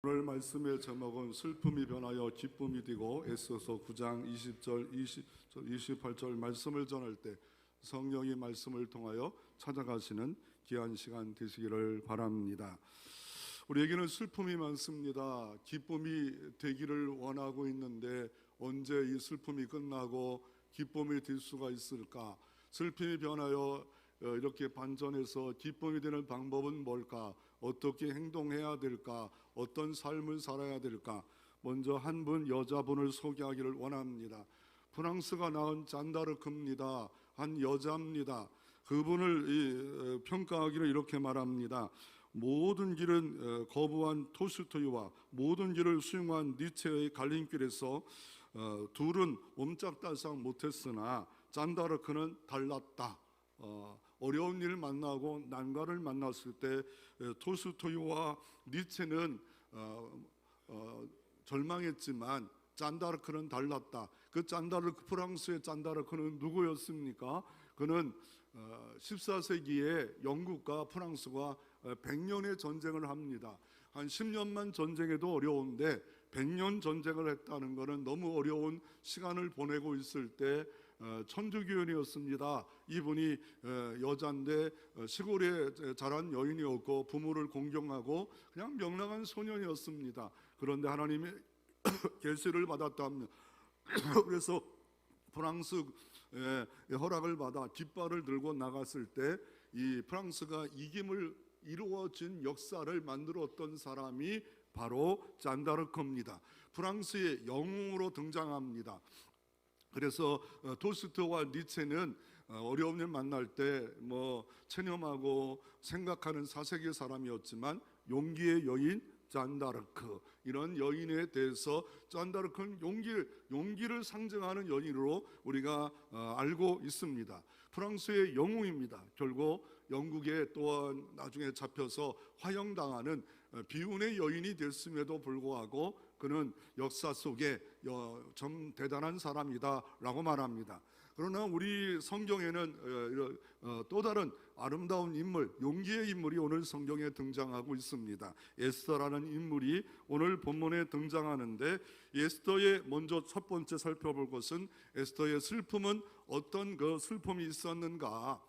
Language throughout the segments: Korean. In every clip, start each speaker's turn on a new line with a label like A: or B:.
A: 오늘 말씀의 제목은 슬픔이 변하여 기쁨이 되고, 에스더서 9장 20절 28절 말씀을 전할 때 성령이 말씀을 통하여 찾아가시는 귀한 시간 되시기를 바랍니다. 우리에게는 슬픔이 많습니다. 기쁨이 되기를 원하고 있는데 언제 이 슬픔이 끝나고 기쁨이 될 수가 있을까? 슬픔이 변하여 이렇게 반전해서 기쁨이 되는 방법은 뭘까? 어떻게 행동해야 될까? 어떤 삶을 살아야 될까? 먼저 한 분 여자분을 소개하기를 원합니다. 프랑스가 낳은 잔다르크입니다. 한 여자입니다. 그분을 평가하기를 이렇게 말합니다. 모든 길은 거부한 톨스토이와 모든 길을 수용한 니체의 갈림길에서 둘은 옴짝달싹 못했으나 잔다르크는 달랐다. 어려운 일을 만나고 난관을 만났을 때 톨스토이와 니체는 절망했지만 잔다르크는 달랐다. 그 잔다르크, 프랑스의 잔다르크는 누구였습니까? 그는 14세기에 영국과 프랑스가 100년의 전쟁을 합니다. 한 10년만 전쟁해도 어려운데 100년 전쟁을 했다는 것은 너무 어려운 시간을 보내고 있을 때 천주교인이었습니다. 이분이 여자인데 시골에 자란 여인이었고 부모를 공경하고 그냥 명랑한 소년이었습니다. 그런데 하나님의 계시를 받았답니다. 그래서 프랑스의 허락을 받아 깃발을 들고 나갔을 때 이 프랑스가 이김을 이루어진 역사를 만들었던 사람이 바로 잔다르크입니다. 프랑스의 영웅으로 등장합니다. 그래서 톨스토이와 니체는 어려운 일 만날 때 체념하고 생각하는 4세기 사람이었지만 용기의 여인 잔다르크, 이런 여인에 대해서 잔다르크는 용기를 상징하는 여인으로 우리가 알고 있습니다. 프랑스의 영웅입니다. 결국 영국에 또한 나중에 잡혀서 화형당하는 비운의 여인이 됐음에도 불구하고 그는 역사 속에 좀 대단한 사람이다라고 말합니다. 그러나 우리 성경에는 또 다른 아름다운 인물, 용기의 인물이 오늘 성경에 등장하고 있습니다. 에스더라는 인물이 오늘 본문에 등장하는데, 에스더의 먼저 첫 번째 살펴볼 것은 에스더의 슬픔은 어떤 그 슬픔이 있었는가.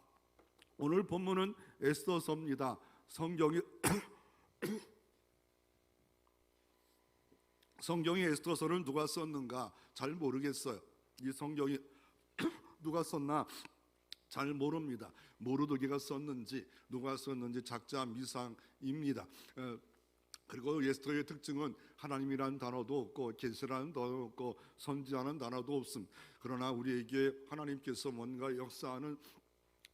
A: 오늘 본문은 에스더서입니다. 성경이 에스더서를 누가 썼는가 잘 모르겠어요. 이 성경이 누가 썼나 잘 모릅니다. 모르드게가 썼는지 누가 썼는지 작자 미상입니다. 그리고 에스더의 특징은 하나님이라는 단어도 없고 계시라는 단어도 없고 선지자는 단어도 없습니다. 그러나 우리에게 하나님께서 뭔가 역사하는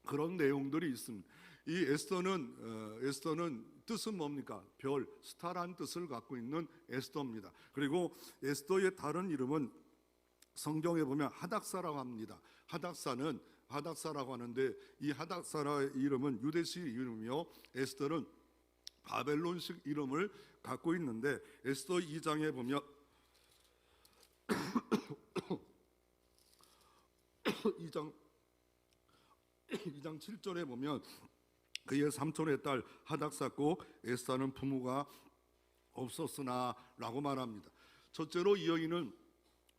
A: 그런 내용들이 있습니다. 이 에스더는 뜻은 뭡니까? 별, 스타란 뜻을 갖고 있는 에스더입니다. 그리고 에스더의 다른 이름은 성경에 보면 하닥사라고 합니다. 하닥사라고 하는데 이 하닥사라의 이름은 유대식 이름이며 에스더는 바벨론식 이름을 갖고 있는데, 에스더 2장에 보면 2장 7절에 보면 그의 삼촌의 딸 하닥사고 에스더는 부모가 없었으나 라고 말합니다. 첫째로 이 여인은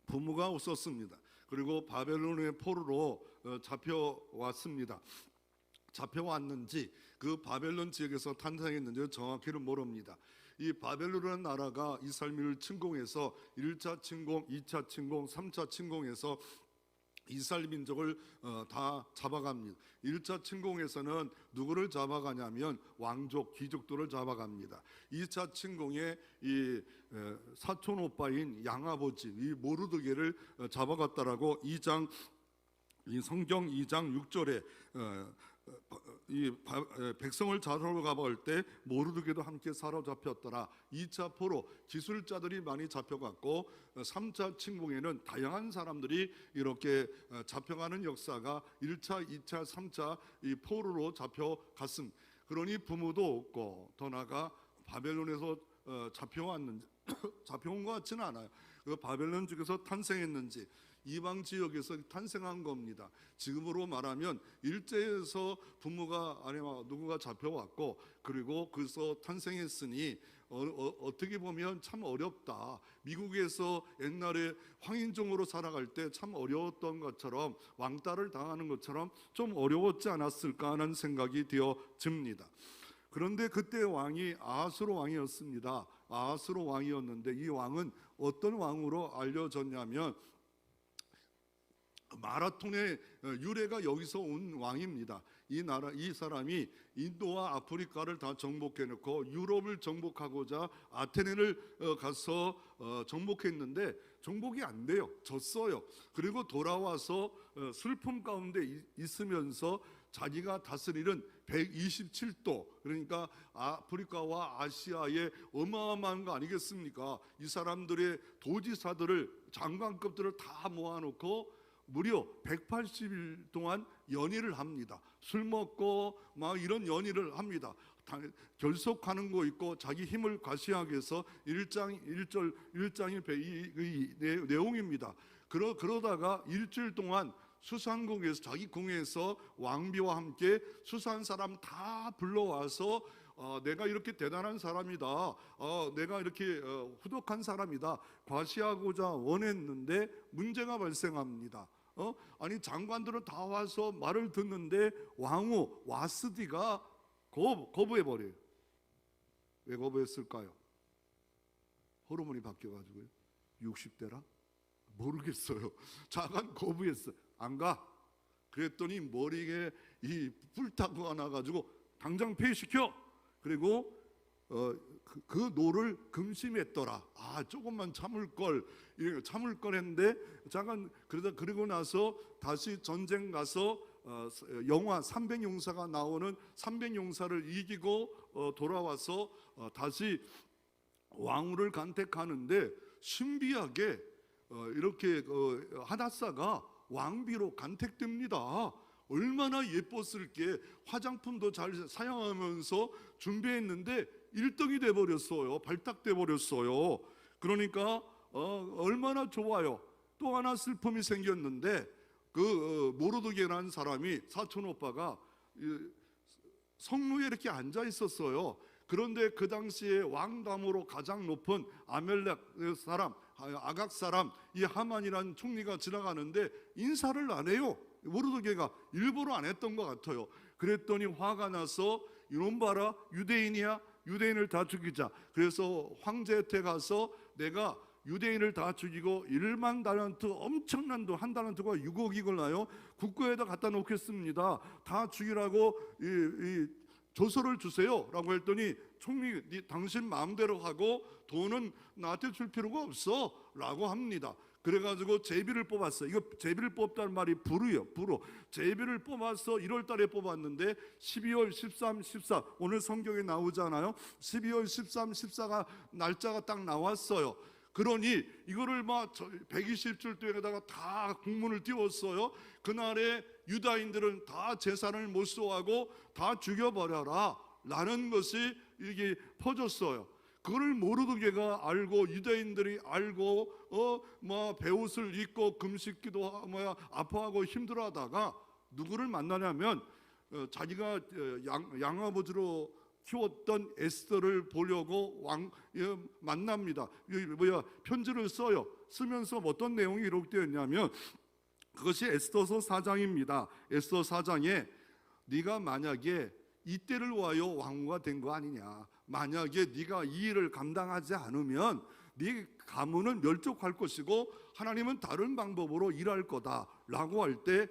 A: 부모가 없었습니다. 그리고 바벨론의 포로로 잡혀왔습니다. 잡혀왔는지 그 바벨론 지역에서 탄생했는지 정확히는 모릅니다. 이 바벨론이라는 나라가 이스라엘을 침공해서 1차 침공, 2차 침공, 3차 침공해서 이스라엘 민족을 다 잡아갑니다. 1차 침공에서는 누구를 잡아가냐면 왕족, 귀족들을 잡아갑니다. 2차 침공에 이 사촌 오빠인 양아버지 이 모르드게를 잡아갔다라고 이 성경 2장 6절에 이 백성을 자살하러 가볼 때 모르드게도 함께 사로잡혔더라. 2차 포로 기술자들이 많이 잡혀갔고 3차 침공에는 다양한 사람들이 이렇게 잡혀가는 역사가 1차, 2차, 3차 이 포로로 잡혀갔습니다. 그러니 부모도 없고 더 나아가 바벨론에서 잡혀온 것 같지는 않아요. 그 바벨론 쪽에서 탄생했는지 이방 지역에서 탄생한 겁니다. 지금으로 말하면 일제에서 부모가 아니면 누구가 잡혀왔고 그리고 거기서 탄생했으니 어떻게 보면 참 어렵다. 미국에서 옛날에 황인종으로 살아갈 때 참 어려웠던 것처럼 왕따를 당하는 것처럼 좀 어려웠지 않았을까 하는 생각이 되어집니다. 그런데 그때 왕이 아하스로 왕이었습니다. 아하스로 왕이었는데 이 왕은 어떤 왕으로 알려졌냐면 마라톤의 유래가 여기서 온 왕입니다. 이 사람이 인도와 아프리카를 다 정복해놓고 유럽을 정복하고자 아테네를 가서 정복했는데 정복이 안 돼요. 졌어요. 그리고 돌아와서 슬픔 가운데 있으면서 자기가 다스리는 127도, 그러니까 아프리카와 아시아의 어마어마한 거 아니겠습니까? 이 사람들의 도지사들을, 장관급들을 다 모아놓고 무려 180일 동안 연일을 합니다. 술 먹고 막 이런 연일을 합니다. 결속하는 거 있고 자기 힘을 과시하기 위해서 일장일배 이 내용입니다. 그러다가 일주일 동안 수산궁에서 자기 궁에서 왕비와 함께 수산 사람 다 불러와서 내가 이렇게 대단한 사람이다, 내가 이렇게 후덕한 사람이다 과시하고자 원했는데 문제가 발생합니다. 아니 장관들은 다 와서 말을 듣는데 왕후 와스디가 거부해버려요. 왜 거부했을까요? 호르몬이 바뀌어가지고요. 60대라? 모르겠어요. 자간 거부했어요. 안 가. 그랬더니 머리에 이 불타고 나가지고 당장 폐위시켜. 그리고 그 노를 금심했더라. 조금만 참을 걸 했는데 잠깐 그리고 나서 다시 전쟁 가서 영화 300용사가 나오는 300용사를 이기고 돌아와서 다시 왕후를 간택하는데 신비하게 이렇게 하닷사가 왕비로 간택됩니다. 얼마나 예뻤을 게 화장품도 잘 사용하면서 준비했는데 1등이 돼버렸어요. 발탁돼 버렸어요. 그러니까 얼마나 좋아요. 또 하나 슬픔이 생겼는데 그 모르드게라는 사람이 사촌 오빠가 성루에 이렇게 앉아 있었어요. 그런데 그 당시에 왕담으로 가장 높은 아멜렉 사람, 아각 사람 이 하만이라는 총리가 지나가는데 인사를 안 해요. 모르드게가 일부러 안 했던 것 같아요. 그랬더니 화가 나서 이놈 봐라, 유대인이야, 유대인을 다 죽이자. 그래서 황제한테 가서 내가 유대인을 다 죽이고 1만 달란트, 엄청난 돈, 한 달란트가 6억이 걸나요? 국고에다 갖다 놓겠습니다. 다 죽이라고 이 조서를 주세요 라고 했더니 총리, 당신 마음대로 하고 돈은 나한테 줄 필요가 없어 라고 합니다. 그래가지고 제비를 뽑았어요. 이거 제비를 뽑다는 말이 불이요, 불어. 제비를 뽑아서 1월 달에 뽑았는데 12월 13, 14 오늘 성경에 나오잖아요. 12월 13, 14가 날짜가 딱 나왔어요. 그러니 이거를 막 120줄 동에다가 다 국문을 띄웠어요. 그날에 유다인들은 다 제사를 못소하고 다 죽여버려라 라는 것이 이게 퍼졌어요. 그걸 모르드게가 알고 유대인들이 알고 배옷을 입고 금식기도 아파하고 힘들어하다가 누구를 만나냐면 자기가 양아버지로 키웠던 에스더를 보려고 만납니다. 편지를 써요. 쓰면서 어떤 내용이 기록되어 있냐면 그것이 에스더서 4장입니다. 에스더 4장에 네가 만약에 이때를 와요 왕후가 된 거 아니냐, 만약에 네가 이 일을 감당하지 않으면 네 가문은 멸족할 것이고 하나님은 다른 방법으로 일할 거다 라고 할 때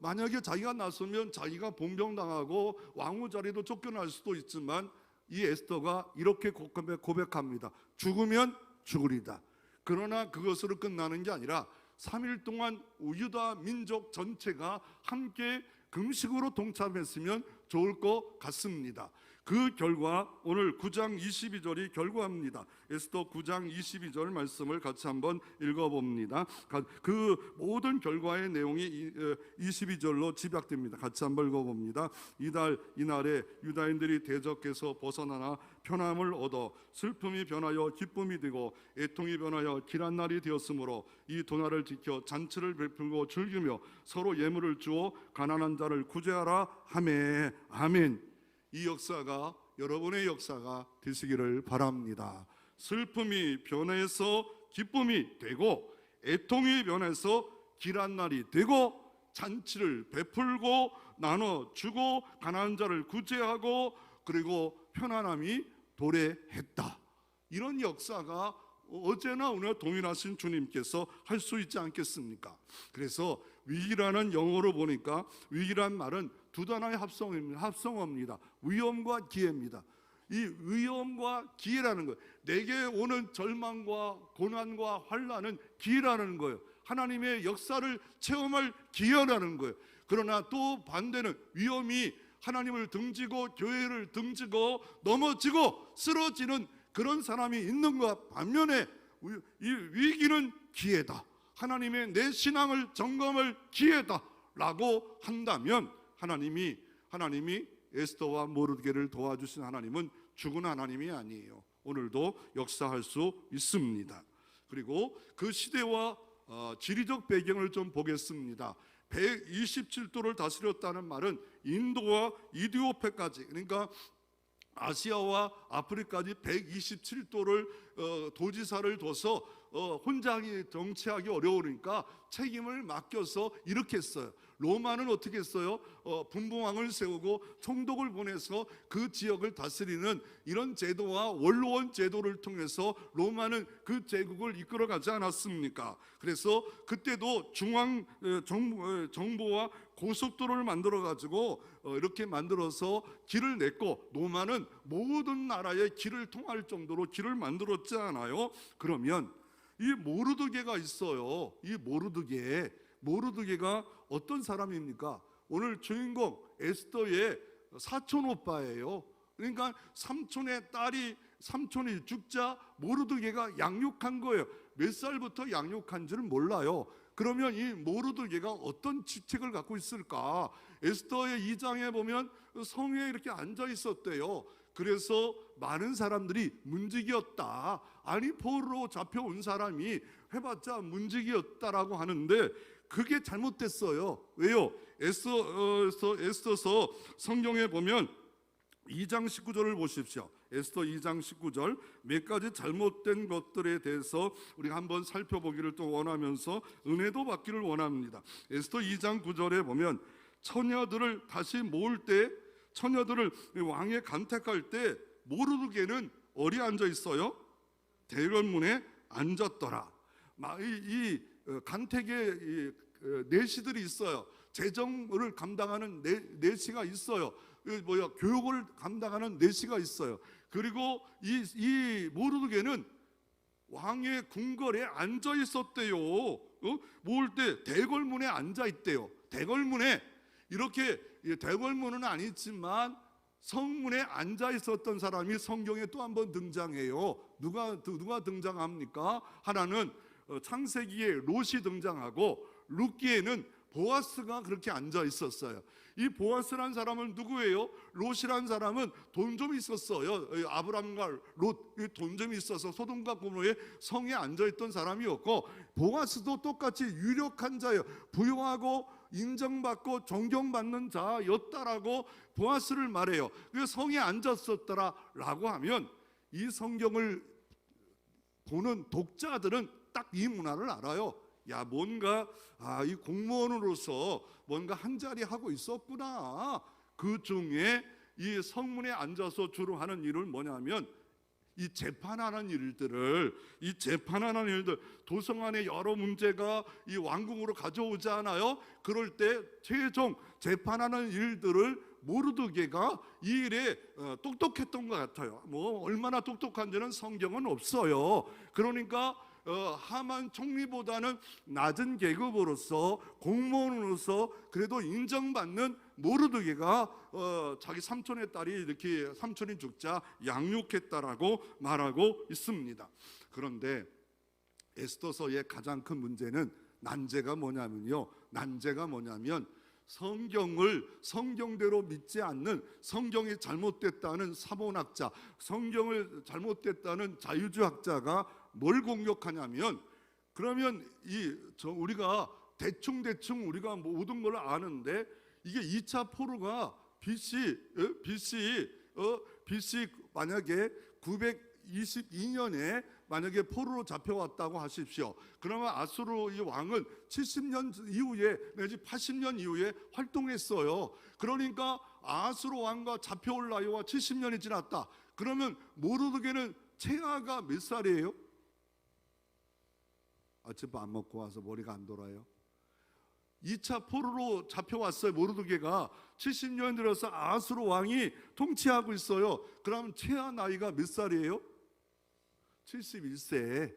A: 만약에 자기가 나서면 자기가 봉병당하고 왕후 자리도 쫓겨날 수도 있지만 이 에스더가 이렇게 고백합니다. 죽으면 죽으리다. 그러나 그것으로 끝나는 게 아니라 3일 동안 유다 민족 전체가 함께 금식으로 동참했으면 좋을 것 같습니다. 그 결과 오늘 9장 22절이 결과입니다. 에스더 9장 22절 말씀을 같이 한번 읽어봅니다. 그 모든 결과의 내용이 22절로 집약됩니다. 같이 한번 읽어봅니다. 이날에 유다인들이 대적에서 벗어나나 편함을 얻어 슬픔이 변하여 기쁨이 되고 애통이 변하여 길한 날이 되었으므로 이 도날을 지켜 잔치를 베풀고 즐기며 서로 예물을 주어 가난한 자를 구제하라 하매. 아멘. 이 역사가 여러분의 역사가 되시기를 바랍니다. 슬픔이 변해서 기쁨이 되고 애통이 변해서 길한 날이 되고 잔치를 베풀고 나눠주고 가난한 자를 구제하고 그리고 편안함이 도래했다. 이런 역사가 어제나 오늘 동일하신 주님께서 할 수 있지 않겠습니까? 그래서 위기라는 영어로 보니까 위기란 말은 두 단어의 합성어입니다. 위험과 기회입니다. 이 위험과 기회라는 거예요. 내게 오는 절망과 고난과 환난은 기회라는 거예요. 하나님의 역사를 체험할 기회라는 거예요. 그러나 또 반대는 위험이 하나님을 등지고 교회를 등지고 넘어지고 쓰러지는 그런 사람이 있는 것 반면에 이 위기는 기회다. 하나님의 내 신앙을 점검할 기회다라고 한다면 하나님이 에스더와 모르드게를 도와주신 하나님은 죽은 하나님이 아니에요. 오늘도 역사할 수 있습니다. 그리고 그 시대와 지리적 배경을 좀 보겠습니다. 127도를 다스렸다는 말은 인도와 이디오페까지, 그러니까 아시아와 아프리카까지 127도를 도지사를 둬서 혼자 정치하기 어려우니까 책임을 맡겨서 이렇게 했어요. 로마는 어떻게 했어요? 분봉왕을 세우고 총독을 보내서 그 지역을 다스리는 이런 제도와 원로원 제도를 통해서 로마는 그 제국을 이끌어가지 않았습니까? 그래서 그때도 중앙 정보와 고속도로를 만들어 가지고 이렇게 만들어서 길을 냈고 로마는 모든 나라의 길을 통할 정도로 길을 만들었지 않아요? 그러면 이 모르드게가 있어요. 이 모르드게가 어떤 사람입니까? 오늘 주인공 에스더의 사촌 오빠예요. 그러니까 삼촌이 죽자 모르드게가 양육한 거예요. 몇 살부터 양육한지는 몰라요. 그러면 이 모르드게가 어떤 직책을 갖고 있을까? 에스더의 2장에 보면 성에 이렇게 앉아 있었대요. 그래서 많은 사람들이 문지기였다. 아니 포로로 잡혀온 사람이 해봤자 문지기였다라고 하는데 그게 잘못됐어요. 왜요? 에스더서 성경에 보면 2장 19절을 보십시오. 에스더 2장 19절 몇 가지 잘못된 것들에 대해서 우리가 한번 살펴보기를 또 원하면서 은혜도 받기를 원합니다. 에스더 2장 9절에 보면 처녀들을 다시 모을 때 처녀들을 왕에 간택할 때 모르드게는 어디 앉아 있어요? 대궐문에 앉았더라. 이 간택의 내시들이 있어요. 재정을 감당하는 내시가 있어요. 교육을 감당하는 내시가 있어요. 그리고 이 모르드게는 왕의 궁궐에 앉아 있었대요. 모을 때 대궐문에 앉아 있대요. 대궐문에 이렇게 대궐문은 아니지만 성문에 앉아 있었던 사람이 성경에 또 한 번 등장해요. 누가 등장합니까? 하나는 창세기에 롯이 등장하고 룻기에는 보아스가 그렇게 앉아 있었어요. 이 보아스란 사람은 누구예요? 롯이란 사람은 돈 좀 있었어요. 아브람과 롯 돈 좀 있어서 소돔과 고모의 성에 앉아 있던 사람이었고 보아스도 똑같이 유력한 자예요. 부유하고 인정받고 존경받는 자였다라고 보아스를 말해요. 그 성에 앉았었더라라고 하면 이 성경을 보는 독자들은 딱 이 문화를 알아요. 야, 뭔가 이 공무원으로서 뭔가 한 자리 하고 있었구나. 그 중에 이 성문에 앉아서 주로 하는 일은 뭐냐면 이 재판하는 일들 도성 안에 여러 문제가 이 왕궁으로 가져오잖아요. 그럴 때 최종 재판하는 일들을 모르드게가 이 일에 똑똑했던 것 같아요. 뭐 얼마나 똑똑한지는 성경은 없어요. 그러니까 하만 총리보다는 낮은 계급으로서 공무원으로서 그래도 인정받는 모르드게가 자기 삼촌의 딸이 이렇게 삼촌이 죽자 양육했다라고 말하고 있습니다. 그런데 에스더서의 가장 큰 문제는 난제가 뭐냐면 성경을 성경대로 믿지 않는, 성경이 잘못됐다는 사본학자, 성경을 잘못됐다는 자유주의학자가 뭘 공격하냐면, 그러면 우리가 대충 우리가 모든 걸 아는데 이게 2차 포로가 BC 만약에 922년에 만약에 포로로 잡혀왔다고 하십시오. 그러면 아수르 이 왕은 70년 이후에 내지 80년 이후에 활동했어요. 그러니까 아수르 왕과 잡혀올 나이와 70년이 지났다. 그러면 모르드게는 체하가 몇 살이에요? 아침밥 안 먹고 와서 머리가 안 돌아요. 2차 포로로 잡혀왔어요. 모르드게가 70년 들어서 아수르 왕이 통치하고 있어요. 그럼 체하 나이가 몇 살이에요? 71세.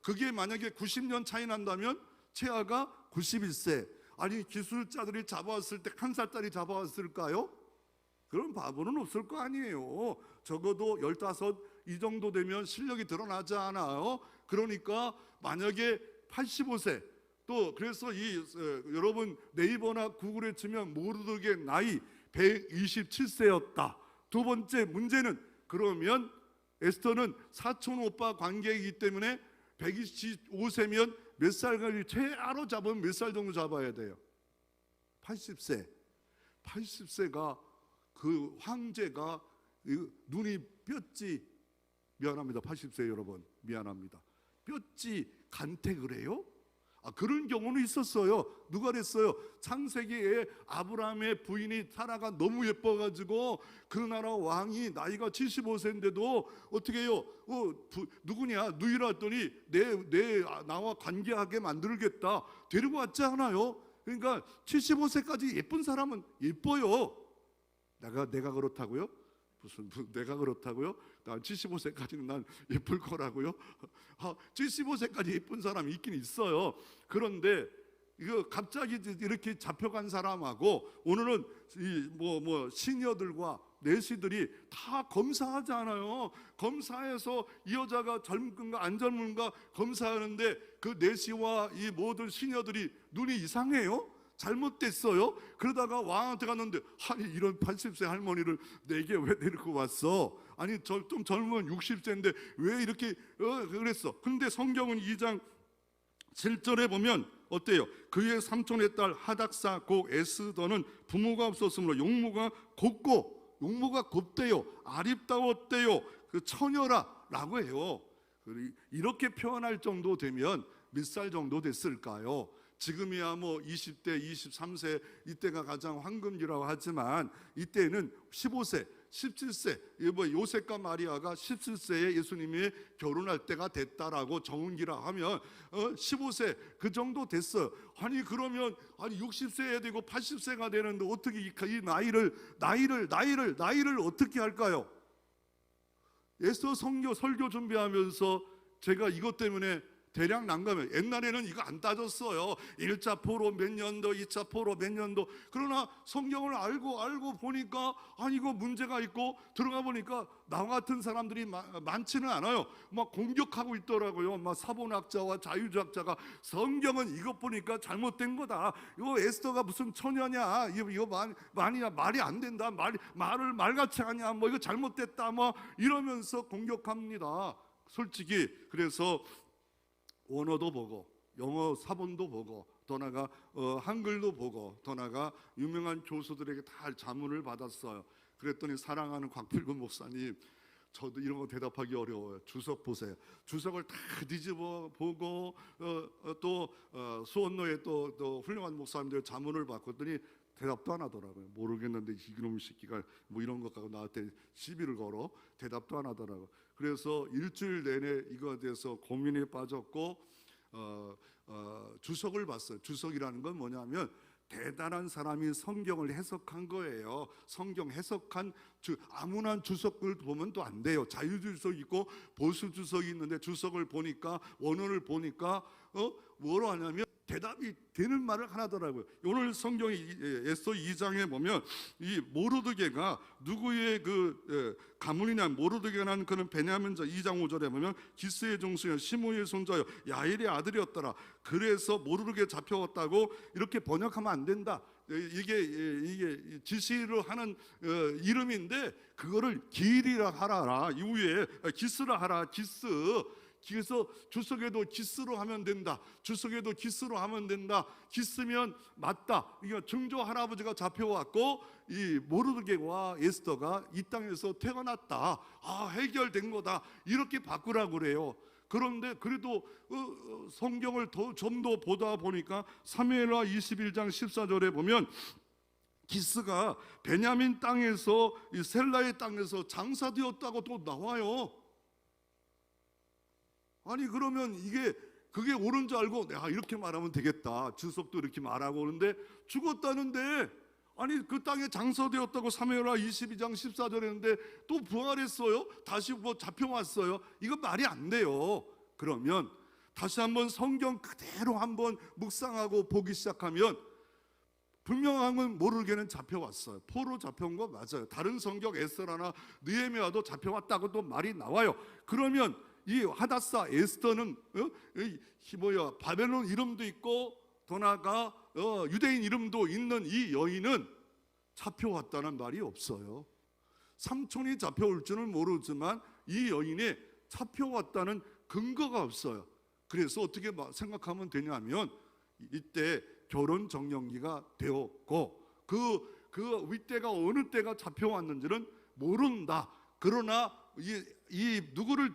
A: 그게 만약에 90년 차이 난다면 체하가 91세. 아니 기술자들이 잡아왔을 때 한 살짜리 잡아왔을까요? 그런 바보는 없을 거 아니에요. 적어도 15 이 정도 되면 실력이 드러나지 않아요. 그러니까 만약에 85세, 또 그래서 여러분 네이버나 구글에 치면 모르드게 나이 127세였다. 두 번째 문제는, 그러면 에스더는 사촌 오빠 관계이기 때문에 125세면 몇 살까지 최하로 잡으면 몇 살 정도 잡아야 돼요? 80세. 80세가 그 황제가 눈이 뼈지, 미안합니다 80세 여러분, 미안합니다, 뼈지 간택을 해요? 그런 경우는 있었어요. 누가 그랬어요? 창세기에 아브라함의 부인이 사라가 너무 예뻐가지고 그 나라 왕이 나이가 75세인데도 어떻게 해요? 누구냐? 누이라 했더니 나와 관계하게 만들겠다. 데리고 왔지 않아요? 그러니까 75세까지 예쁜 사람은 예뻐요. 내가 그렇다고요? 무슨 내가 그렇다고요? 난 75세까지는 난 예쁠 거라고요? 75세까지 예쁜 사람이 있긴 있어요. 그런데 이거 갑자기 이렇게 잡혀간 사람하고, 오늘은 시니어들과 내시들이 다 검사하잖아요. 검사해서 이 여자가 젊은가 안 젊은가 검사하는데 그 내시와 이 모든 시니어들이 눈이 이상해요. 잘못됐어요. 그러다가 왕한테 갔는데, 아니 이런 80세 할머니를 내게 왜 데리고 왔어? 아니 좀 젊은 60세인데 왜 이렇게 그랬어? 근데 성경은 2장 7절에 보면 어때요? 그의 삼촌의 딸 하닥사 고 에스더는 부모가 없었으므로 용모가 곱대요, 아립다웠대요, 그 처녀라 라고 해요. 이렇게 표현할 정도 되면 몇 살 정도 됐을까요? 지금이야 20대, 23세 이때가 가장 황금기라고 하지만 이때는 15세, 17세, 요셉과 마리아가 17세에 예수님이 결혼할 때가 됐다라고 정은기라 하면 15세 그 정도 됐어요. 아니 그러면 60세 해야 되고 80세가 되는데 어떻게 이 나이를 어떻게 할까요? 에스더 설교 준비하면서 제가 이것 때문에 대략 난감해요. 옛날에는 이거 안 따졌어요. 1차 포로 몇 년도, 2차 포로 몇 년도. 그러나 성경을 알고 보니까 이거 문제가 있고, 들어가 보니까 나 같은 사람들이 많지는 않아요. 막 공격하고 있더라고요. 막 사본학자와 자유주의학자가 성경은 이것 보니까 잘못된 거다. 이거 에스더가 무슨 처녀냐? 이거 말이 안 된다. 말을 말같이 하냐? 이거 잘못됐다. 이러면서 공격합니다. 솔직히 그래서 원어도 보고 영어 사본도 보고 더 나아가 한글도 보고 더 나아가 유명한 교수들에게 다 자문을 받았어요. 그랬더니 사랑하는 곽필근 목사님, 저도 이런 거 대답하기 어려워요. 주석 보세요. 주석을 다 뒤집어 보고 또 수원로에 또 훌륭한 목사님들 자문을 받았더니 대답도 안 하더라고요. 모르겠는데 이놈의 새끼가 이런 것 갖고 나한테 시비를 걸어. 대답도 안 하더라고요. 그래서 일주일 내내 이거에 대해서 고민에 빠졌고 주석을 봤어요. 주석이라는 건 뭐냐면 대단한 사람이 성경을 해석한 거예요. 성경 해석한 아무나 주석을 보면 또 안 돼요. 자유주석 있고 보수 주석이 있는데 주석을 보니까 원어를 보니까 뭐로 하냐면 대답이 되는 말을 하나더라고요. 오늘 성경 에스더 2장에 보면 이 모르드게가 누구의 가문이냐, 모르드게라는 그는 베냐민자 2장 5절에 보면 기스의 종수여 시므의 손자여 야일의 아들이었더라. 그래서 모르드게 잡혀왔다고 이렇게 번역하면 안 된다. 이게 지시를 하는 이름인데 그거를 기일이라 하라. 이후에 기스라 하라. 기스. 그래서 주석에도 기스로 하면 된다. 주석에도 기스로 하면 된다. 기스면 맞다. 이거 증조 할아버지가 잡혀왔고 이 모르드게와 에스더가 이 땅에서 태어났다. 해결된 거다. 이렇게 바꾸라고 그래요. 그런데 그래도 성경을 좀 더 보다 보니까 사무엘하 21장 14절에 보면 기스가 베냐민 땅에서 이 셀라의 땅에서 장사되었다고 또 나와요. 아니 그러면 그게 옳은 줄 알고 이렇게 말하면 되겠다. 주석도 이렇게 말하고 그러는데 죽었다는데 아니 그 땅에 장사되었다고 사무엘하 22장 14절에 했는데 또 부활했어요. 다시 잡혀왔어요. 이거 말이 안 돼요. 그러면 다시 한번 성경 그대로 한번 묵상하고 보기 시작하면 분명한 건 모르게는 잡혀왔어요. 포로 잡혀온 거 맞아요. 다른 성경 에스더나 느헤미야도 잡혀왔다고 또 말이 나와요. 그러면 이 하다사 에스더는 바벨론 이름도 있고 더 나아가 유대인 이름도 있는 이 여인은 잡혀왔다는 말이 없어요. 삼촌이 잡혀올 줄은 모르지만 이 여인이 잡혀왔다는 근거가 없어요. 그래서 어떻게 생각하면 되냐면 이때 결혼 정년기가 되었고 그 윗대가 어느 때가 잡혀왔는지는 모른다. 그러나 이 누구를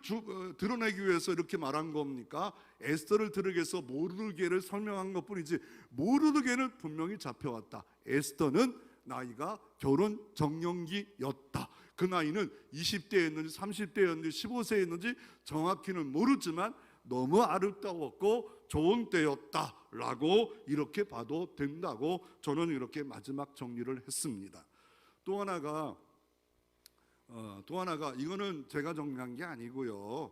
A: 드러내기 위해서 이렇게 말한 겁니까? 에스더를 드러내기 위해서 모르드게를 설명한 것뿐이지 모르드게는 분명히 잡혀왔다. 에스더는 나이가 결혼 정년기였다. 그 나이는 20대였는지 30대였는지 15세였는지 정확히는 모르지만 너무 아름다웠고 좋은 때였다라고 이렇게 봐도 된다고 저는 이렇게 마지막 정리를 했습니다. 또 하나가 이거는 제가 정리한 게 아니고요.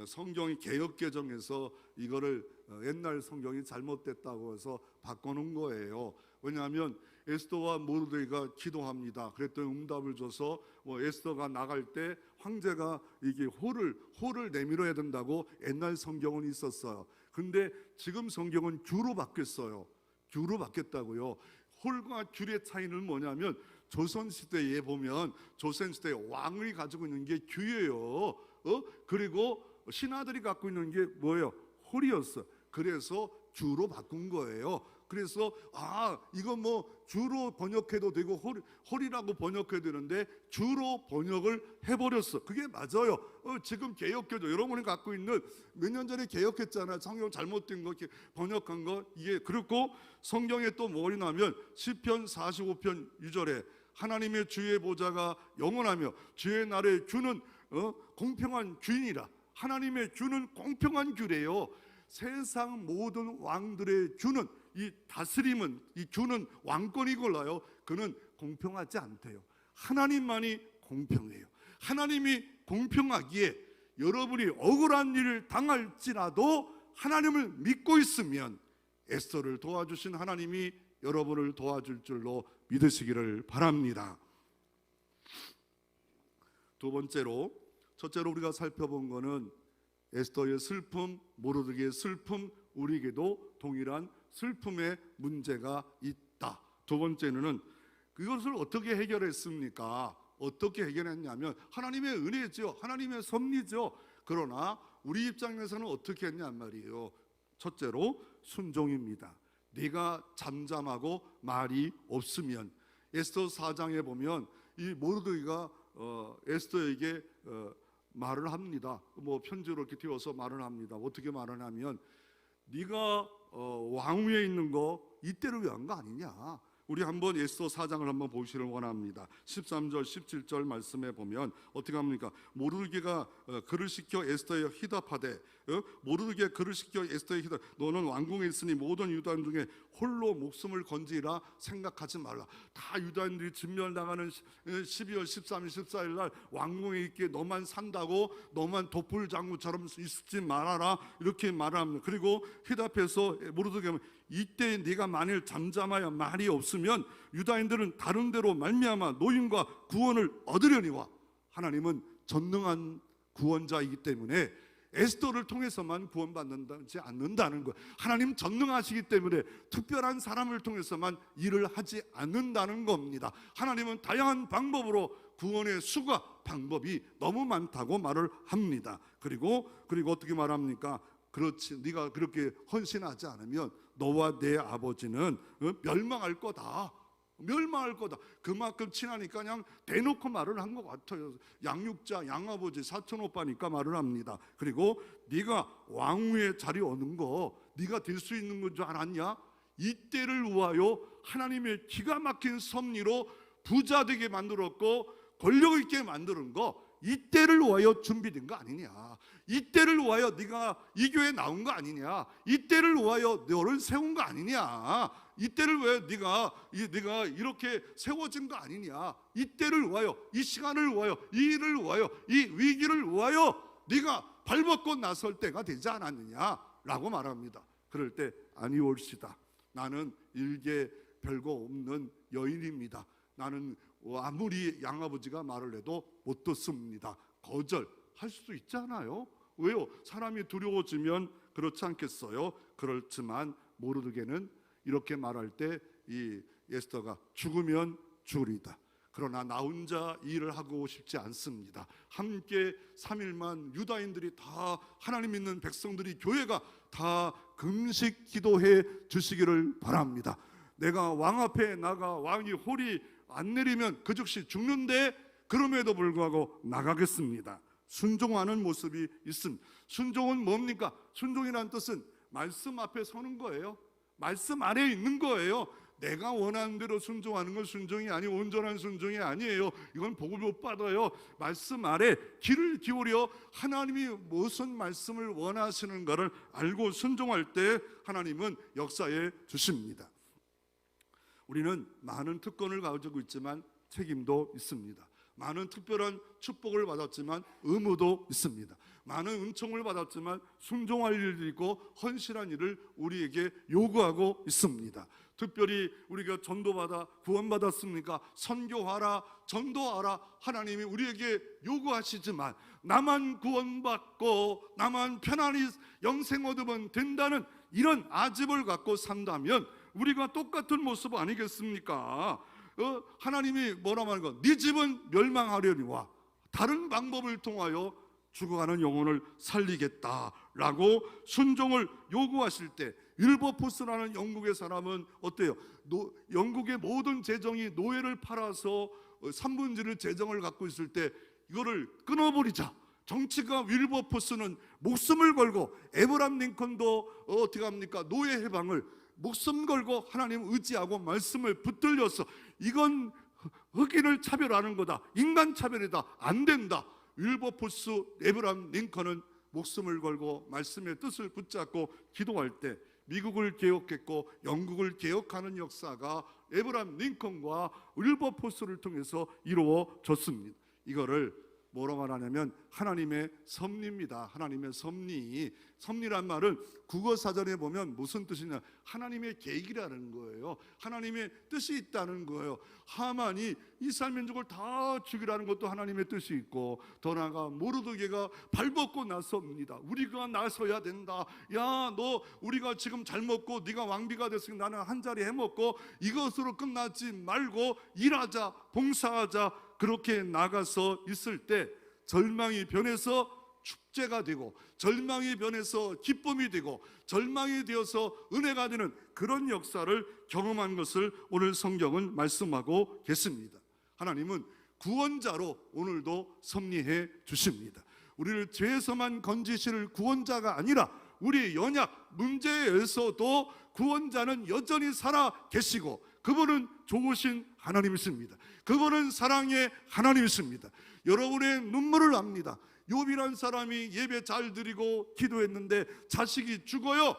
A: 성경이 개역개정에서 이거를 옛날 성경이 잘못됐다고 해서 바꿔놓은 거예요. 왜냐하면 에스더와 모르드게가 기도합니다. 그랬더니 응답을 줘서 에스더가 나갈 때 황제가 이게 호를 내밀어야 된다고 옛날 성경은 있었어요. 근데 지금 성경은 규로 바뀌었어요. 규로 바뀌었다고요. 홀과 귤의 차이는 뭐냐면 조선시대에 보면 조선시대 왕이 가지고 있는 게 규예요. 그리고 신하들이 갖고 있는 게 뭐예요? 홀이었어. 그래서 규로 바꾼 거예요. 그래서 이거 주로 번역해도 되고 홀이라고 번역해도 되는데 주로 번역을 해버렸어. 그게 맞아요. 지금 개역해도 여러분이 갖고 있는 몇 년 전에 개역했잖아요. 성경 잘못된 거 번역한 거 이게 그렇고 성경에 또 뭐냐면 시편 45편 6절에 하나님의 주의 보좌가 영원하며 주의 날의 주는 공평한 주인이라. 하나님의 주는 공평한 주래요. 세상 모든 왕들의 주는 이 다스림은 이 주는 왕권이 걸라요. 그는 공평하지 않대요. 하나님만이 공평해요. 하나님이 공평하기에 여러분이 억울한 일을 당할지라도 하나님을 믿고 있으면 에스더를 도와주신 하나님이 여러분을 도와줄 줄로 믿으시기를 바랍니다. 두 번째로, 첫째로 우리가 살펴본 것은 에스더의 슬픔, 모르드게의 슬픔, 우리에게도 동일한 슬픔의 문제가 있다. 두 번째는 그것을 어떻게 해결했습니까? 어떻게 해결했냐면 하나님의 은혜죠. 하나님의 섭리죠. 그러나 우리 입장에서는 어떻게 했냔 말이에요. 첫째로 순종입니다. 네가 잠잠하고 말이 없으면 에스더 4장에 보면 이 모르드게가 에스더에게 말을 합니다. 편지로 이렇게 띄워서 말을 합니다. 어떻게 말을 하면 네가 왕위에 있는 거 이때를 위한 거 아니냐? 우리 한번 에스더 4장을 한번 보시기를 원합니다. 13절 17절 말씀에 보면 어떻게 합니까? 모르드게가 그를 시켜 에스더에 희답하되, 모르드게 그를 시켜 에스더에 희답, 너는 왕궁에 있으니 모든 유다인 중에 홀로 목숨을 건지라 생각하지 말라. 다 유다인들이 진멸당하는 12월 13일 14일 날 왕궁에 있기에 너만 산다고, 너만 도플장구처럼 있지 말아라, 이렇게 말합니다. 그리고 희답해서 모르드게, 이때 네가 만일 잠잠하여 말이 없으면 유다인들은 다른 데로 말미암아 노임과 구원을 얻으려니와. 하나님은 전능한 구원자이기 때문에 에스더를 통해서만 구원받는지 않는다는 거예요. 하나님 전능하시기 때문에 특별한 사람을 통해서만 일을 하지 않는다는 겁니다. 하나님은 다양한 방법으로 구원의 수가, 방법이 너무 많다고 말을 합니다. 그리고 어떻게 말합니까? 그렇지, 네가 그렇게 헌신하지 않으면 너와 내 아버지는 멸망할 거다. 멸망할 거다. 그만큼 친하니까 그냥 대놓고 말을 한 것 같아요. 양육자, 양아버지, 사촌오빠니까 말을 합니다. 그리고 네가 왕위의 자리 오는 거 네가 될 수 있는 건 줄 알았냐? 이때를 위하여 하나님의 기가 막힌 섭리로 부자 되게 만들었고 권력 있게 만드는 거, 이때를 위하여 준비된 거 아니냐? 이때를 위하여 네가 이 교회에 나온 거 아니냐? 이때를 위하여 너를 세운 거 아니냐? 이때를 위하여 네가 이렇게 세워진 거 아니냐? 이때를 위하여, 이 시간을 위하여, 이 일을 위하여, 이 위기를 위하여 네가 발벗고 나설 때가 되지 않았느냐라고 말합니다. 그럴 때 아니올시다. 나는 일개 별거 없는 여인입니다. 나는 아무리 양아버지가 말을 해도 못 듣습니다. 거절할 수도 있잖아요. 왜요? 사람이 두려워지면 그렇지 않겠어요? 그렇지만 모르드게는 이렇게 말할 때 이 에스더가 죽으면 죽으리다. 그러나 나 혼자 일을 하고 싶지 않습니다. 함께 3일만 유다인들이 다, 하나님 믿는 백성들이, 교회가 다 금식 기도해 주시기를 바랍니다. 내가 왕 앞에 나가 왕이 홀이 안 내리면 그 즉시 죽는데 그럼에도 불구하고 나가겠습니다. 순종하는 모습이 있습니다. 순종은 뭡니까? 순종이라는 뜻은 말씀 앞에 서는 거예요. 말씀 아래에 있는 거예요. 내가 원하는 대로 순종하는 건 순종이 아니고 온전한 순종이 아니에요. 이건 복을 못 받아요. 말씀 아래 귀를 기울여 하나님이 무슨 말씀을 원하시는가를 알고 순종할 때 하나님은 역사해 주십니다. 우리는 많은 특권을 가지고 있지만 책임도 있습니다. 많은 특별한 축복을 받았지만 의무도 있습니다. 많은 은총을 받았지만 순종할 일도 있고 헌신한 일을 우리에게 요구하고 있습니다. 특별히 우리가 전도받아 구원받았습니까? 선교하라, 전도하라, 하나님이 우리에게 요구하시지만 나만 구원받고 나만 편안히 영생 얻으면 된다는 이런 아집을 갖고 산다면 우리가 똑같은 모습 아니겠습니까? 하나님이 뭐라 말하는 거? 네 집은 멸망하려니와 다른 방법을 통하여 죽어가는 영혼을 살리겠다라고 순종을 요구하실 때, 윌버포스라는 영국의 사람은 어때요? 영국의 모든 재정이 노예를 팔아서 3분의 1의 재정을 갖고 있을 때 이거를 끊어버리자. 정치가 윌버포스는 목숨을 걸고, 에브람 링컨도 어떻게 합니까? 노예 해방을 목숨 걸고 하나님 의지하고 말씀을 붙들려서 이건 흑인을 차별하는 거다, 인간 차별이다, 안 된다. 윌버포스, 에브람 링컨은 목숨을 걸고 말씀의 뜻을 붙잡고 기도할 때 미국을 개혁했고 영국을 개혁하는 역사가 에브람 링컨과 윌버포스를 통해서 이루어졌습니다. 이거를 뭐로 말하냐면 하나님의 섭리입니다. 하나님의 섭리. 섭리란 말은 국어 사전에 보면 무슨 뜻이냐? 하나님의 계획이라는 거예요. 하나님의 뜻이 있다는 거예요. 하만이 이스라엘 민족을 다 죽이라는 것도 하나님의 뜻이 있고, 더 나아가 모르드게가 발벗고 나섭니다. 우리가 나서야 된다. 야, 너 우리가 지금 잘 먹고 네가 왕비가 됐으니까 나는 한 자리 해먹고 이것으로 끝나지 말고 일하자, 봉사하자. 그렇게 나가서 있을 때 절망이 변해서 축제가 되고, 절망이 변해서 기쁨이 되고, 절망이 되어서 은혜가 되는 그런 역사를 경험한 것을 오늘 성경은 말씀하고 계십니다. 하나님은 구원자로 오늘도 섭리해 주십니다. 우리를 죄에서만 건지실 구원자가 아니라 우리의 연약 문제에서도 구원자는 여전히 살아 계시고, 그분은 좋으신 하나님이십니다. 그분은 사랑의 하나님이십니다. 여러분의 눈물을 압니다. 욥이란 사람이 예배 잘 드리고 기도했는데 자식이 죽어요.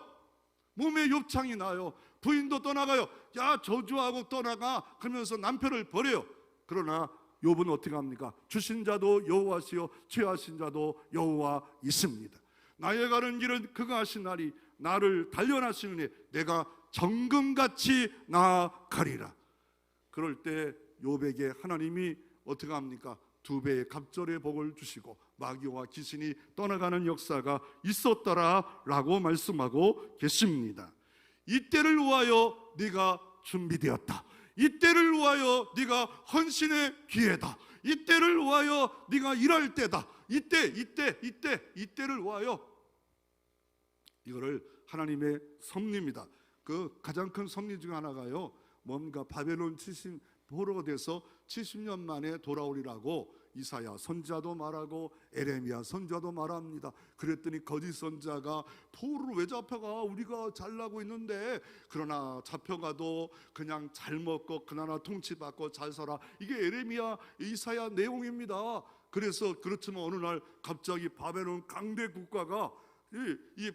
A: 몸에 욥창이 나요. 부인도 떠나가요. 야, 저주하고 떠나가 그러면서 남편을 버려요. 그러나 욥은 어떻게 합니까? 주신 자도 여호와시요 취하신 자도 여호와이십니다. 나의 가는 길은 그가 하시나니 나를 단련하시느니 내가 정금같이 나아가리라. 그럴 때 욥에게 하나님이 어떻게 합니까? 2배의 갑절의 복을 주시고 마귀와 귀신이 떠나가는 역사가 있었더라라고 말씀하고 계십니다. 이때를 위하여 네가 준비되었다. 이때를 위하여 네가 헌신의 기회다. 이때를 위하여 네가 일할 때다. 이때를 위하여. 이거를 하나님의 섭리입니다. 그 가장 큰 섭리 중 하나가요, 뭔가 바벨론 70 포로가 돼서 70년 만에 돌아오리라고 이사야 선지자도 말하고 에레미야 선지자도 말합니다. 그랬더니 거짓 선지자가 포로로 왜 잡혀가? 우리가 잘나고 있는데. 그러나 잡혀가도 그냥 잘 먹고 그나마 통치받고 잘 살아. 이게 에레미야 이사야 내용입니다. 그래서 그렇지만 어느 날 갑자기 바벨론 강대 국가가 이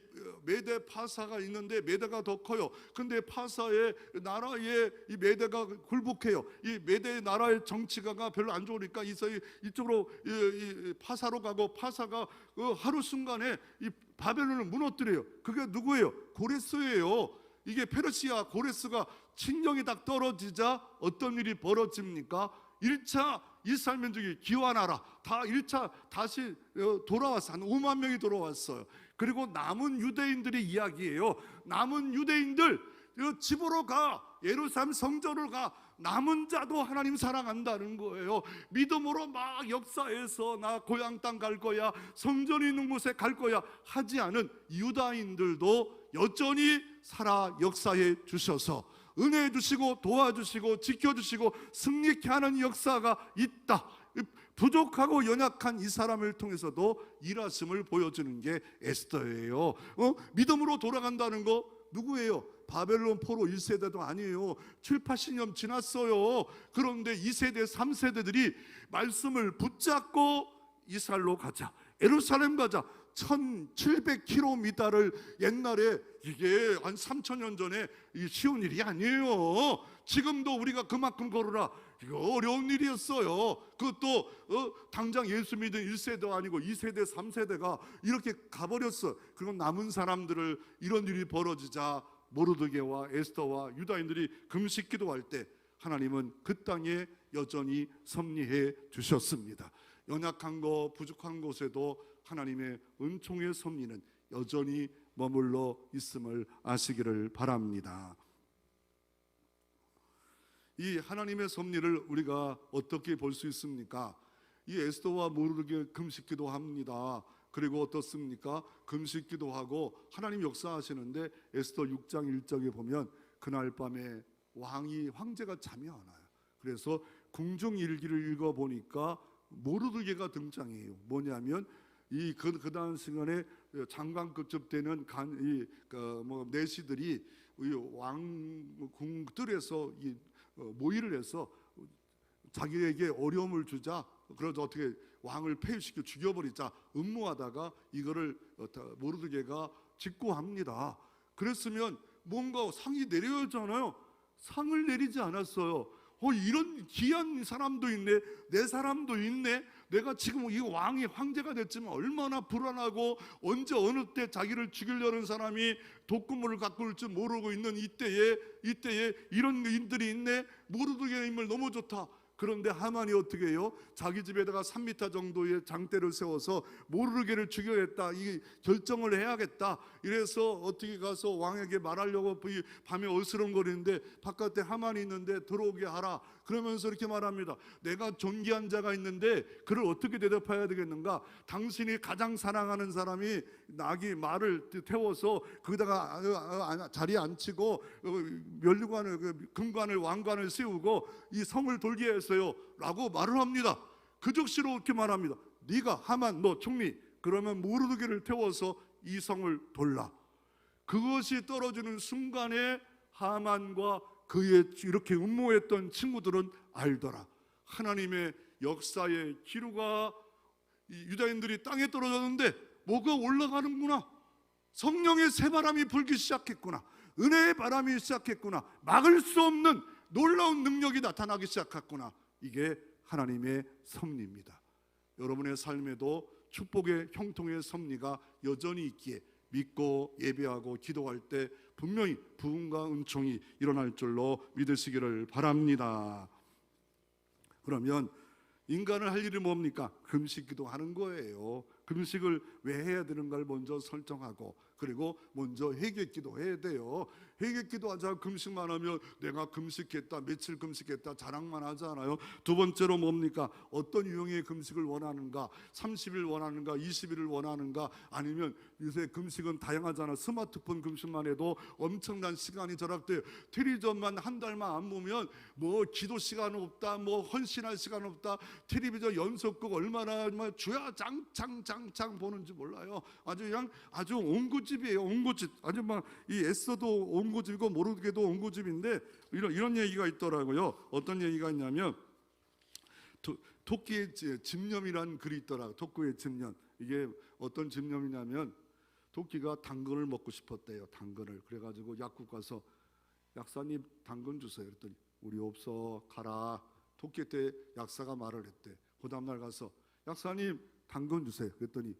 A: 메대 파사가 있는데 메대가 더 커요. 근데 파사의 나라에 이 메대가 굴복해요. 이 메대 나라의 정치가가 별로 안 좋으니까 이쪽으로 이 파사로 가고, 파사가 하루 순간에 이 바벨론을 무너뜨려요. 그게 누구예요? 고레스예요. 이게 페르시아 고레스가 친정이 딱 떨어지자 어떤 일이 벌어집니까? 1차 이스라엘 민족이 기환하라. 다 1차 다시 돌아왔어. 한 5만 명이 돌아왔어요. 그리고 남은 유대인들의 이야기예요. 남은 유대인들 집으로 가. 예루살렘 성전으로 가. 남은 자도 하나님 사랑한다는 거예요. 믿음으로 막 역사해서 나 고향 땅 갈 거야, 성전이 있는 곳에 갈 거야 하지 않은 유다인들도 여전히 살아 역사해 주셔서 은혜 주시고 도와주시고 지켜주시고 승리케 하는 역사가 있다. 부족하고 연약한 이 사람을 통해서도 일하심을 보여주는 게 에스더예요. 믿음으로 돌아간다는 거 누구예요? 바벨론 포로 1세대도 아니에요. 7, 80년 지났어요. 그런데 2세대, 3세대들이 말씀을 붙잡고 이스라엘로 가자, 예루살렘 가자. 1700km를 옛날에, 이게 한 3000년 전에 쉬운 일이 아니에요. 지금도 우리가 그만큼 걸으라, 이거 어려운 일이었어요. 그것도 당장 예수 믿은 1세대가 아니고 2세대, 3세대가 이렇게 가버렸어. 그리고 남은 사람들을 이런 일이 벌어지자 모르드게와 에스더와 유다인들이 금식 기도할 때 하나님은 그 땅에 여전히 섭리해 주셨습니다. 연약한 거 부족한 곳에도 하나님의 은총의 섭리는 여전히 머물러 있음을 아시기를 바랍니다. 이 하나님의 섭리를 우리가 어떻게 볼 수 있습니까? 이 에스더와 모르드게 금식기도 합니다. 그리고 어떻습니까? 금식기도 하고 하나님 역사하시는데 에스더 6장 1절에 보면 그날 밤에 황제가 잠이 안 와요. 그래서 궁중일기를 읽어보니까 모르드게가 등장해요. 뭐냐면 그 당시간에 장관급쯤 되는 내시들이 왕궁 뜰에서 모의를 해서 자기에게 어려움을 주자. 그래서 어떻게 왕을 폐위시켜 죽여버리자 음모하다가 이거를 모르드게가 직고합니다. 그랬으면 뭔가 상이 내려야잖아요. 상을 내리지 않았어요. 이런 귀한 사람도 있네, 내 사람도 있네. 내가 지금 이 왕이 황제가 됐지만 얼마나 불안하고 언제 어느 때 자기를 죽이려는 사람이 독구물을 갖고 올 줄 모르고 있는 이때에 이런 인들이 있네. 모르드게의 인물 너무 좋다. 그런데 하만이 어떻게 해요? 자기 집에다가 3m 정도의 장대를 세워서 모르드게를 죽여야겠다, 이 결정을 해야겠다. 이래서 어떻게 가서 왕에게 말하려고 밤에 어스렁거리는데 바깥에 하만이 있는데 들어오게 하라. 그러면서 이렇게 말합니다. 내가 존귀한 자가 있는데 그를 어떻게 대답해야 되겠는가? 당신이 가장 사랑하는 사람이 나귀 말을 태워서 거기다가 자리에 앉히고 면류관을 금관을 왕관을 세우고 이 성을 돌게 했어요 라고 말을 합니다. 그 즉시로 이렇게 말합니다. 네가 하만 너 총리, 그러면 모르드게를 태워서 이 성을 돌라. 그것이 떨어지는 순간에 하만과 그의 이렇게 음모했던 친구들은 알더라. 하나님의 역사의 기류가 유다인들이 땅에 떨어졌는데 뭐가 올라가는구나. 성령의 새바람이 불기 시작했구나. 은혜의 바람이 시작했구나. 막을 수 없는 놀라운 능력이 나타나기 시작했구나. 이게 하나님의 섭리입니다. 여러분의 삶에도 축복의 형통의 섭리가 여전히 있기에 믿고 예배하고 기도할 때 분명히 부흥과 은총이 일어날 줄로 믿으시기를 바랍니다. 그러면 인간을 할 일이 뭡니까? 금식 기도하는 거예요. 금식을 왜 해야 되는가를 먼저 설정하고, 그리고 먼저 회개 기도해야 돼요. 회개 기도하자 금식만 하면 내가 금식했다, 며칠 금식했다 자랑만 하잖아요. 두 번째로 뭡니까? 어떤 유형의 금식을 원하는가? 30일 원하는가? 20일을 원하는가? 아니면 요새 금식은 다양하잖아. 스마트폰 금식만 해도 엄청난 시간이 절약돼요. 텔레비전만 한 달만 안 보면 뭐 기도 시간 없다, 뭐 헌신할 시간 없다, 텔레비전 연속극 얼마나 주야 장장 보는지 몰라요. 아주 온고집이에요. 온고집. 아주 막 이 애써도 온고집이고 모르게도 온고집인데 이런 얘기가 있더라고요. 어떤 얘기가 있냐면 토끼의 집념이라는 글이 있더라고요. 토끼의 집념. 이게 어떤 집념이냐면 토끼가 당근을 먹고 싶었대요. 당근을. 그래가지고 약국 가서 약사님 당근 주세요. 그랬더니 우리 없어, 가라. 토끼 때 약사가 말을 했대. 그 다음날 가서 약사님 당근 주세요. 그랬더니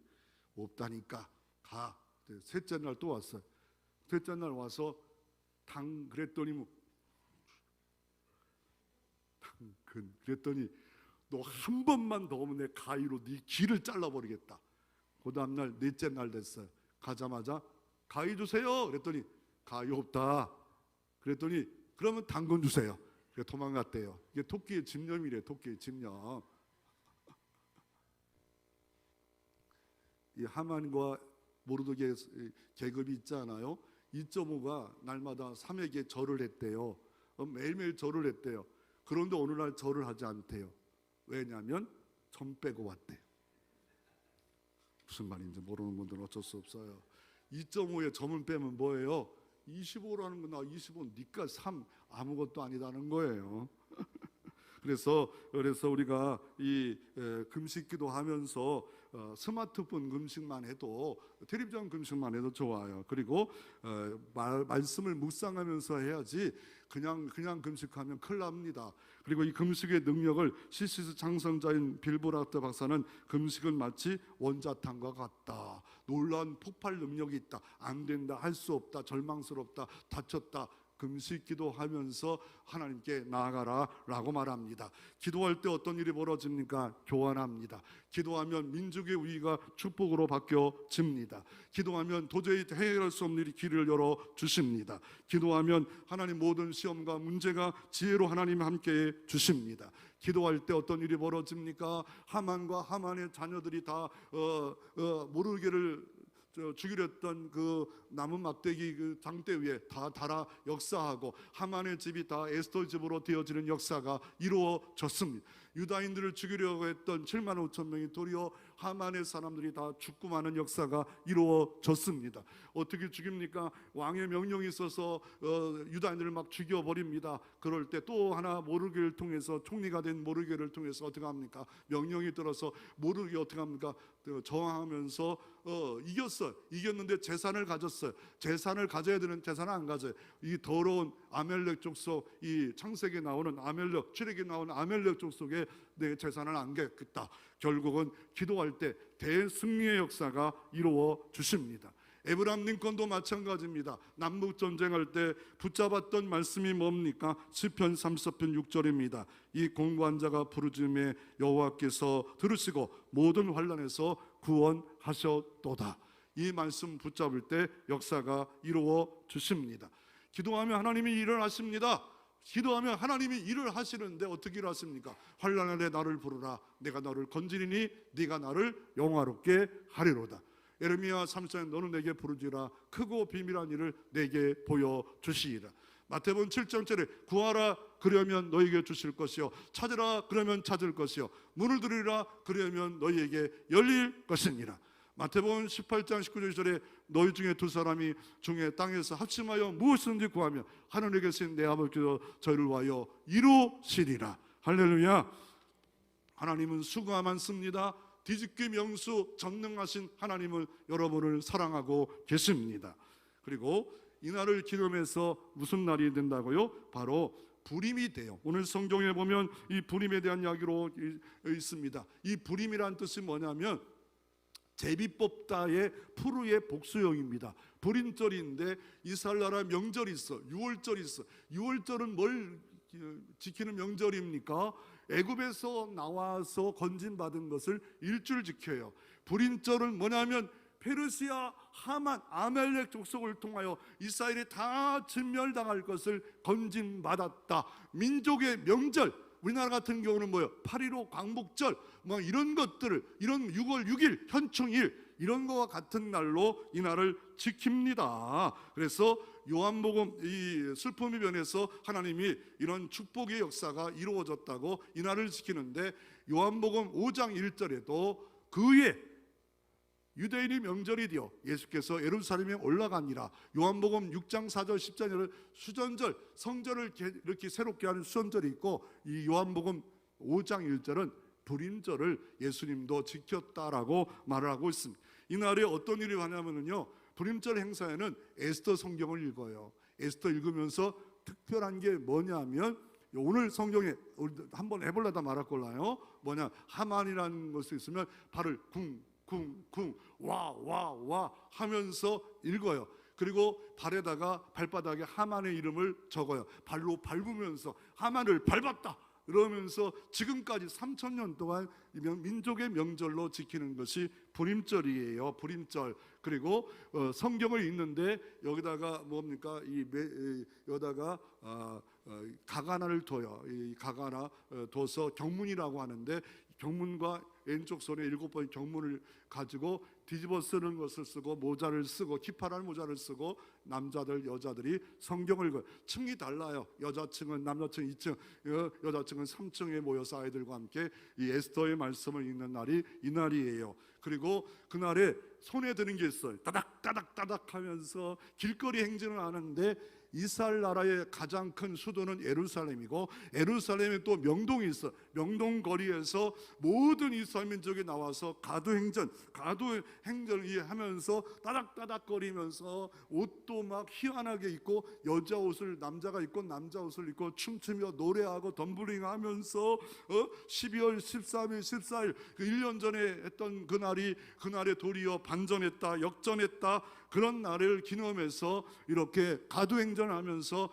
A: 없다니까 가. 셋째 날 또 왔어요. 셋째 날 와서 그랬더니 당근. 그랬더니 너 한 번만 더 오면 내 가위로 네 귀를 잘라버리겠다. 그 다음날 넷째 날 됐어요. 가자마자 가위 주세요. 그랬더니 가위 없다. 그랬더니 그러면 당근 주세요. 그래 도망갔대요. 이게 토끼의 집념이래. 토끼의 집념. 이 하만과 모르드게 계급이 있잖아요. 2.5가 날마다 3에게 절을 했대요. 매일매일 절을 했대요. 그런데 어느 날 절을 하지 않대요. 왜냐하면 점 빼고 왔대요. 무슨 말인지 모르는 분들은 어쩔 수 없어요. 2.5에 점을 빼면 뭐예요? 25라는 거나 25 니까 3 아무것도 아니다는 거예요. 그래서 우리가 이 금식기도 하면서 스마트폰 금식만 해도, 텔레비전 금식만 해도 좋아요. 그리고 말씀을 묵상하면서 해야지 그냥 금식하면 큰일 납니다. 그리고 이 금식의 능력을 시시스 창성자인 빌보라트 박사는 금식은 마치 원자탄과 같다. 놀라운 폭발 능력이 있다. 안 된다, 할 수 없다, 절망스럽다, 다쳤다. 금식 기도하면서 하나님께 나아가라 라고 말합니다. 기도할 때 어떤 일이 벌어집니까? 교환합니다. 기도하면 민족의 위기가 축복으로 바뀌어집니다. 기도하면 도저히 해결할 수 없는 일이 길을 열어 주십니다. 기도하면 하나님 모든 시험과 문제가 지혜로 하나님 함께 주십니다. 기도할 때 어떤 일이 벌어집니까? 하만과 하만의 자녀들이 다 모르게를 죽이려 했던 그 나무 막대기 그 장대 위에 다 달아 역사하고 하만의 집이 다 에스더 집으로 되어지는 역사가 이루어졌습니다. 유다인들을 죽이려고 했던 7만 5천 명이 도리어 하만의 사람들이 다 죽고 마는 역사가 이루어졌습니다. 어떻게 죽입니까? 왕의 명령이 있어서 유다인들을 막 죽여버립니다. 그럴 때 또 하나 모르게를 통해서, 총리가 된 모르게를 통해서 어떻게 합니까? 명령이 들어서 모르게 어떻게 합니까? 저항하면서 이겼어요. 이겼는데 재산을 가졌어요. 재산을 가져야 되는 재산을 안 가져요. 이 더러운 아멜렉 족속, 이 창세기에 나오는 아멜렉, 출애굽기에 나오는 아멜렉 족속에 내 재산을 안겠다. 결국은 기도할 때 대승리의 역사가 이루어 주십니다. 에브라임 링컨도 마찬가지입니다. 남북 전쟁할 때 붙잡았던 말씀이 뭡니까? 시편 34편 6절입니다. 이 공고한 자가 부르짖음에 여호와께서 들으시고 모든 환난에서 구원하셨도다. 이 말씀 붙잡을 때 역사가 이루어 주십니다. 기도하면 하나님이 일을 하십니다. 기도하면 하나님이 일을 하시는데 어떻게 일을 하십니까? 환난에 나를 부르라. 내가 너를 건지리니 네가 나를 영화롭게 하리로다. 예레미야 3장에 너는 내게 부르짖으라. 크고 비밀한 일을 내게 보여주시리라. 마태복음 7장 7절에 구하라 그러면 너에게 주실 것이요 찾으라 그러면 찾을 것이요 문을 두드리라 그러면 너희에게 열릴 것이니라. 마태복음 18장 19절에 너희 중에 두 사람이 중에 땅에서 합심하여 무엇이든지 구하며 하늘에 계신 내 아버지께서 저희를 위하여 이루시리라. 할렐루야. 하나님은 수고가 많습니다. 뒤집기 명수 전능하신 하나님을 여러분을 사랑하고 계십니다. 그리고 이 날을 기념해서 무슨 날이 된다고요? 바로 불임이 돼요. 오늘 성경에 보면 이 불임에 대한 이야기로 있습니다. 이 불임이란 뜻이 뭐냐면 제비 뽑다의 푸르의 복수형입니다. 불임절인데 이스라엘 나라 명절이 있어. 유월절이 있어. 유월절은 뭘 지키는 명절입니까? 애굽에서 나와서 건진받은 것을 일주일 지켜요. 불임절은 뭐냐면 페르시아 하만 아멜렉 족속을 통하여 이스라엘이 다 진멸당할 것을 건진받았다. 민족의 명절. 우리나라 같은 경우는 뭐예요? 8.15 광복절 뭐 이런 것들을, 이런 6월 6일 현충일 이런 거와 같은 날로 이 날을 지킵니다. 그래서 요한복음 이 슬픔의 변에서 하나님이 이런 축복의 역사가 이루어졌다고 이 날을 지키는데, 요한복음 5장 1절에도 그의 유대인의 명절이 되어 예수께서 예루살렘에 올라가니라. 요한복음 6장 4절 10절에는 수전절, 성전을 이렇게 새롭게 하는 수전절이 있고, 이 요한복음 5장 1절은 불임절을 예수님도 지켰다라고 말을 하고 있습니다. 이날에 어떤 일이 하냐면요, 불임절 행사에는 에스더 성경을 읽어요. 에스더 읽으면서 특별한 게 뭐냐면, 오늘 성경에 한번 해보려다 말할 걸라요. 뭐냐, 하만이라는 것이 있으면 발을 쿵쿵 와 하면서 읽어요. 그리고 발에다가 발바닥에 하만의 이름을 적어요. 발로 밟으면서 하만을 밟았다 이러면서 지금까지 3,000년 동안 민족의 명절로 지키는 것이 불임절이에요. 불임절. 그리고 성경을 읽는데 여기다가 뭡니까? 여기다가 가가나를 둬요. 이 가가나 둬서 경문이라고 하는데, 경문과 왼쪽 손에 7번의 경문을 가지고 뒤집어 쓰는 것을 쓰고, 모자를 쓰고, 키파라는 모자를 쓰고, 남자들 여자들이 성경을 읽어요. 층이 달라요. 여자층은 남자층 2층, 여자층은 3층에 모여서 아이들과 함께 이 에스더의 말씀을 읽는 날이 이 날이에요. 그리고 그날에 손에 드는 게 있어요. 따닥따닥 하면서 길거리 행진을 하는데, 이스라엘 나라의 가장 큰 수도는 예루살렘이고, 예루살렘에 또 명동이 있어. 명동 거리에서 모든 이스라엘 민족이 나와서 가두행전을 하면서 따닥따닥거리면서, 옷도 막 희한하게 입고, 여자 옷을 남자가 입고 남자 옷을 입고 춤추며 노래하고 덤블링하면서 12월 13일 14일 그 1년 전에 했던 그날에 도리어 반전했다, 역전했다, 그런 날을 기념해서 이렇게 가두행전하면서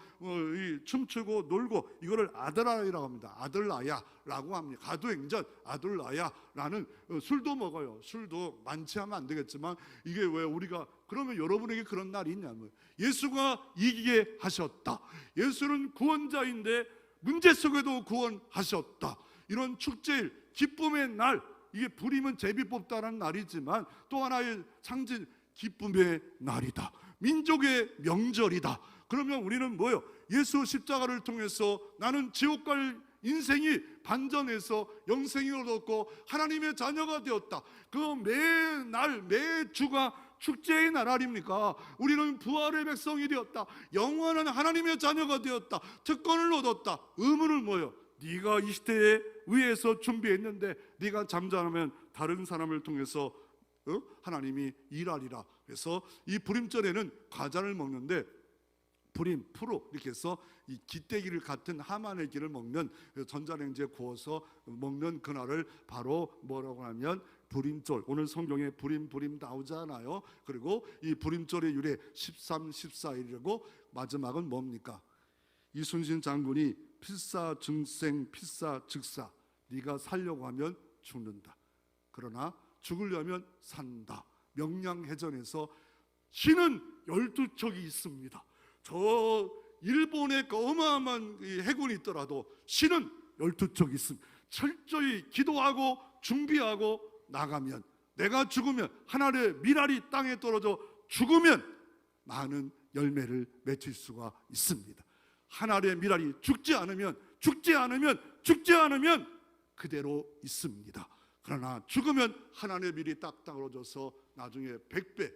A: 춤추고 놀고, 이거를 아들라야라고 합니다. 아들라야라고 합니다. 가두행전 아들라야라는, 술도 먹어요. 술도 많지 하면 안 되겠지만, 이게 왜 우리가, 그러면 여러분에게 그런 날이 있냐면, 예수가 이기게 하셨다. 예수는 구원자인데 문제 속에도 구원하셨다. 이런 축제일, 기쁨의 날, 이게 불임은 제비 뽑다라는 날이지만 또 하나의 상징, 기쁨의 날이다. 민족의 명절이다. 그러면 우리는 뭐예요? 예수 십자가를 통해서 나는 지옥 갈 인생이 반전해서 영생이 얻었고 하나님의 자녀가 되었다. 그 매날 매주가 축제의 날 아닙니까? 우리는 부활의 백성이 되었다. 영원한 하나님의 자녀가 되었다. 특권을 얻었다. 의무는 뭐예요? 네가 이 시대에 위에서 준비했는데 네가 잠잠하면 다른 사람을 통해서 하나님이 일하리라. 그래서 이 불임절에는 과자를 먹는데, 불임, 푸르 이렇게 해서 이 기대기를 같은 하만의 기를 먹는, 전자레인지에 구워서 먹는 그날을 바로 뭐라고 하면 불임절. 오늘 성경에 불임 나오잖아요. 그리고 이 불임절의 유래 13, 14일이고, 마지막은 뭡니까? 이순신 장군이 필사증생 필사즉사, 네가 살려고 하면 죽는다, 그러나 죽으려면 산다. 명량해전에서 신은 12척이 있습니다. 저 일본의 그 어마어마한 해군이 있더라도 신은 12척이 있습니다. 철저히 기도하고 준비하고 나가면, 내가 죽으면 하늘의 밀알이 땅에 떨어져 죽으면 많은 열매를 맺을 수가 있습니다. 하늘의 밀알이 죽지 않으면 그대로 있습니다. 그러나 죽으면 하나님의 밀이 딱딱 떨어져서 나중에 100배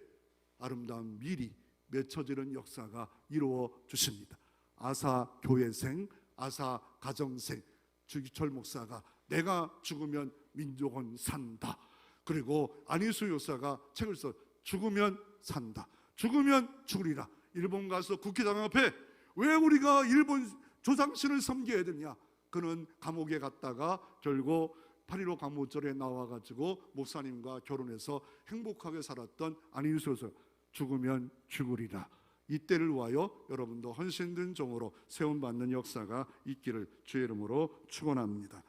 A: 아름다운 밀이 맺혀지는 역사가 이루어 주십니다. 아사 교회생, 아사 가정생 주기철 목사가 내가 죽으면 민족은 산다. 그리고 안희수 요사가 책을 써 죽으면 산다. 죽으면 죽으리라. 일본 가서 국회의장 앞에 왜 우리가 일본 조상신을 섬겨야 되냐. 그는 감옥에 갔다가 결국 8.15 강무절에 나와가지고 목사님과 결혼해서 행복하게 살았던 안희수 요사. 죽으면 죽으리라. 이때를 위하여 여러분도 헌신된 종으로 세움받는 역사가 있기를 주의 이름으로 축원합니다.